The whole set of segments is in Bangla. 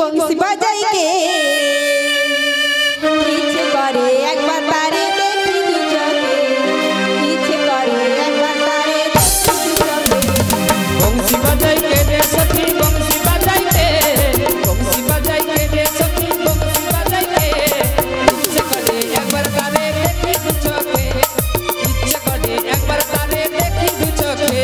বংশী বাজাই কে ইচ্ছে করে একবার তারে দেখি দু চোখে ইচ্ছে করে একবার তারে দেখি দু চোখে বংশী বাজাই কে রে সখী বংশী বাজাই কে বংশী বাজাই কে রে সখী বংশী বাজাই কে ইচ্ছে করে একবার তারে দেখি দু চোখে ইচ্ছে করে একবার তারে দেখি দু চোখে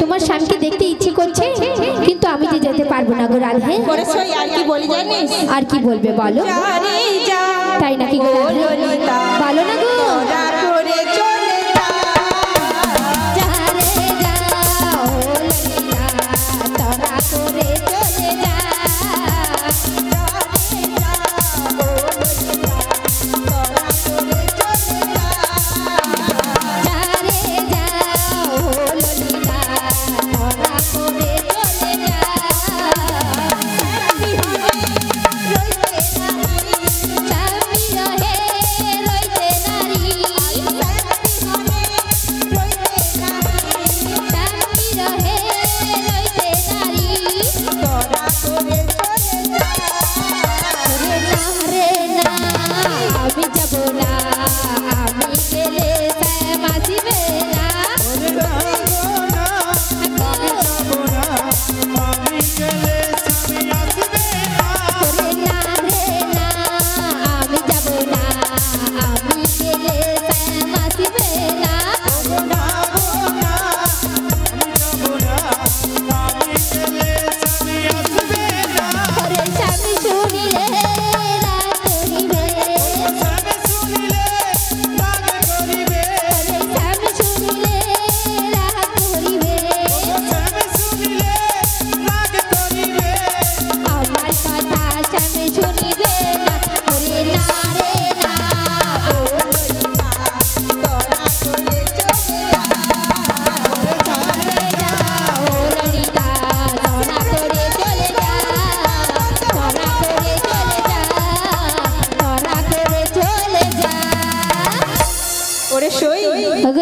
তোমার স্বামীকে দেখতে ইচ্ছে করছে কিন্তু আমি যে যেতে পারবো না গো রাধে। আর কি বলি জানিস? আর কি বলবে বলো? তাই নাকি গো ললিতা? ভালো না গো? রইতে নারী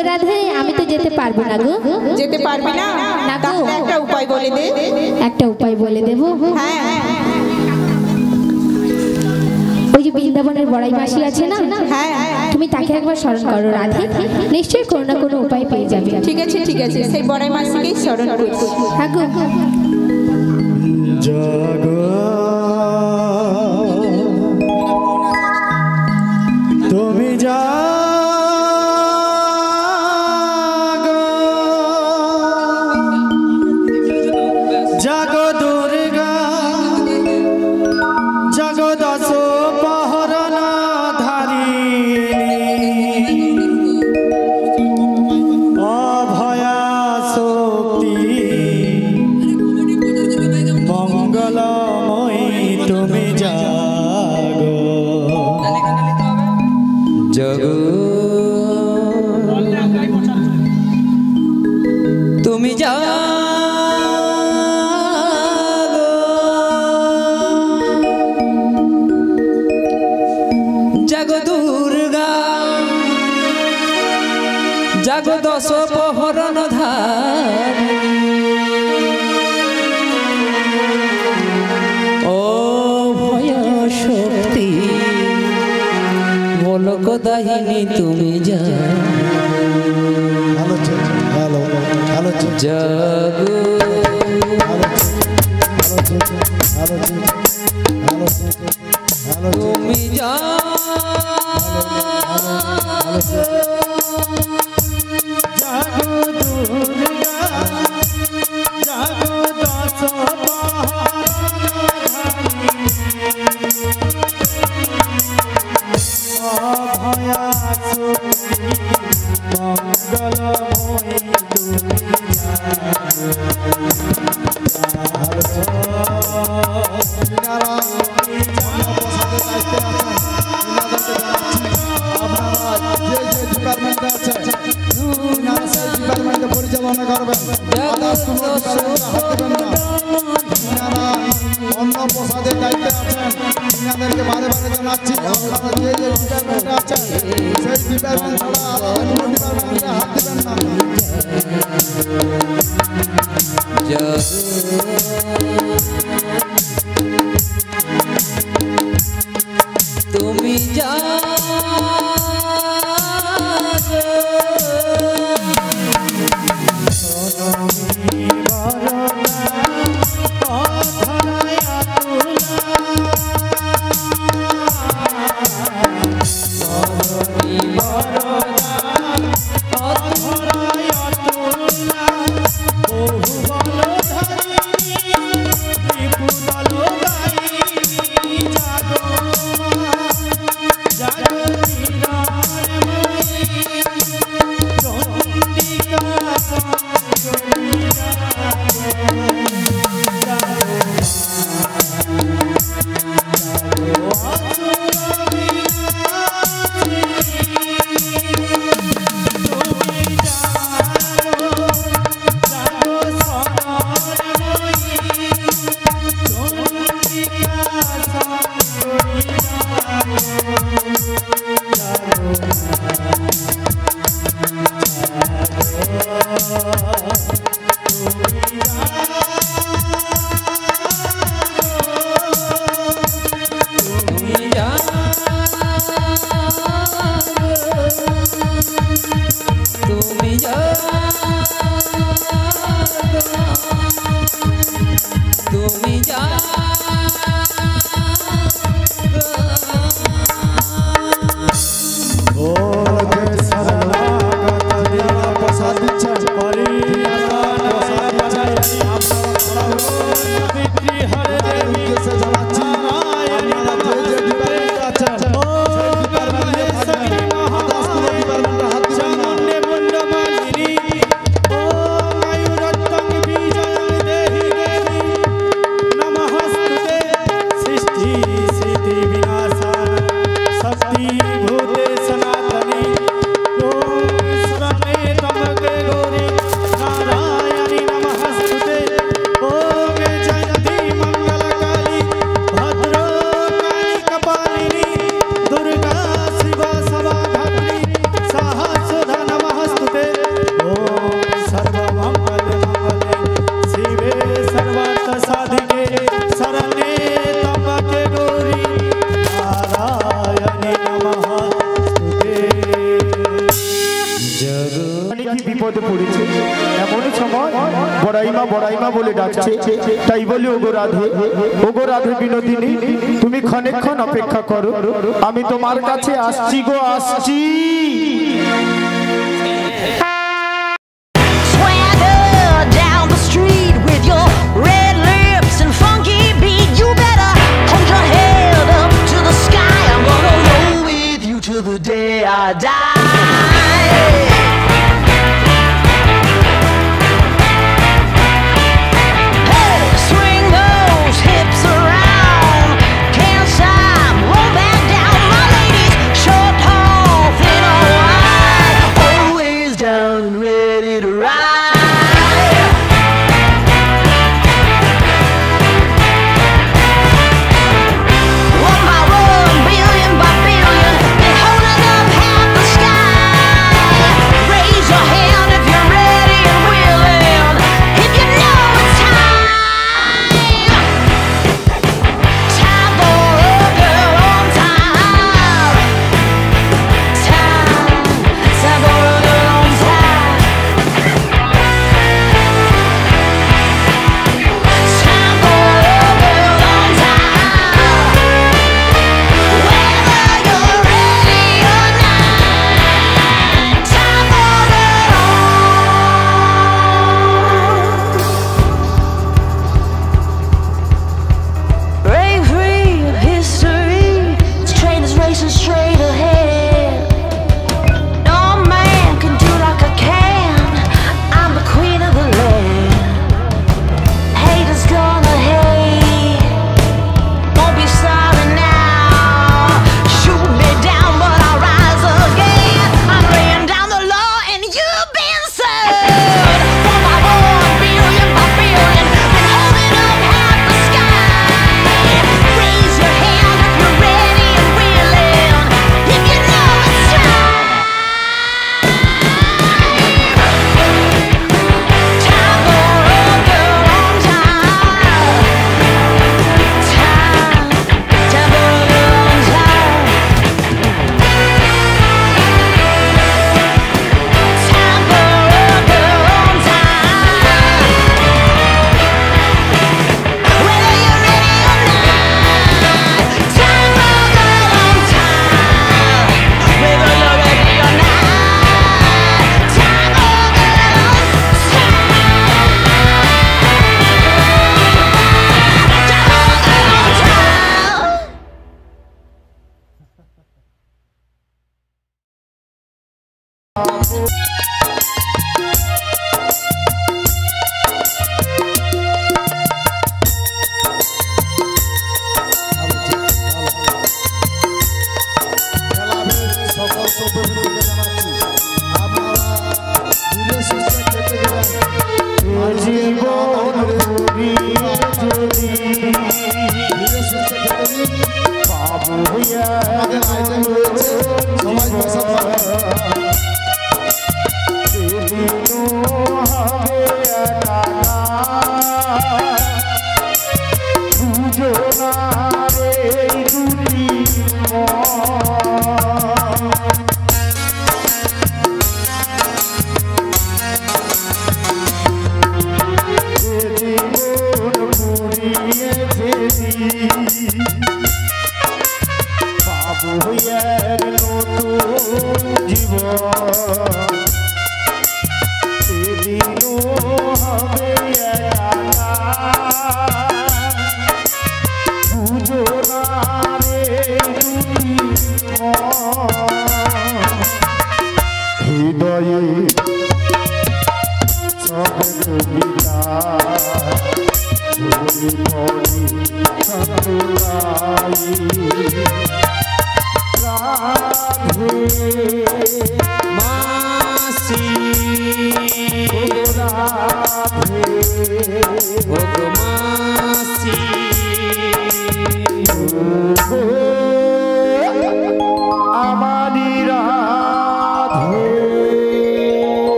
গো রাধে, আমি তো যেতে পারবো না গো। যেতে পারবি না? না গো। তাহলে একটা উপায় বলে দে। একটা উপায় বলে দেবো। হ্যাঁ, ওই যে বৃন্দাবনের বড়াই মাসি আছে না, হ্যাঁ, তুমি তাকে একবার স্মরণ করো রাধে, নিশ্চয়ই কোনো না কোনো উপায় পেয়ে যাবে। ঠিক আছে, ঠিক আছে, সেই বড়াই মাসিকেই স্মরণ করছি। হ্যাঁ গো। তুমি জাগো দুর্গা, জাগো দশ পহরণ ধারিণী, অভয়া শক্তি মঙ্গলময়ী তুমি জাগো। জগো তুমি জাগো, জাগো দুর্গা, জাগো দশ পহরণ ধারিণী, অভয়া শক্তি মোলক দাহিনী তুমি জাগো। তুমি জাগো দুর্গা, জাগো দশ অভয়া শক্তি মঙ্গলময়ী তুমি পরিচালনা করবেন, অন্য প্রসাদের দায়িত্বে আছেন, আপনাদেরকে বারে বারে জানাচ্ছি আপনারা যে যে ডিপার্টমেন্টে আছেন সেই ডিপার্টমেন্ট ছাড়া আলাদা কোনো ডিপার্টমেন্টে হাত দেবেন না। তুমি জাগো, বড়াই মা বলে ডাকছে, তাই বলি ওগো রাধে বিনোদিনী, তুমি ক্ষণেক্ষণ অপেক্ষা করো, আমি তোমার কাছে আসছি গো, আসছি। The day I die. Hey, swing those hips around, can't stop, roll back down. My ladies, short, tall, thin or wide, always down and ready to ride.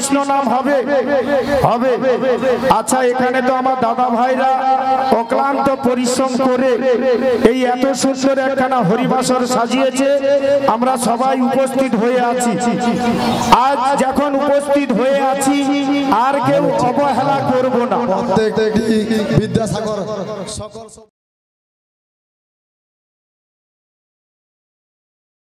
Krishna নাম হবে হবে। আচ্ছা, এখানে তো আমার দাদা ভাইরা অক্লান্ত পরিশ্রম করে এই এত সুন্দর একখানা হরিবাসর সাজিয়েছে, আমরা সবাই উপস্থিত হয়ে আছি। আজ যখন উপস্থিত হয়ে আছি আর কেউ অবহেলা করব না। প্রত্যেকটি বিদ্যাসাগর সকল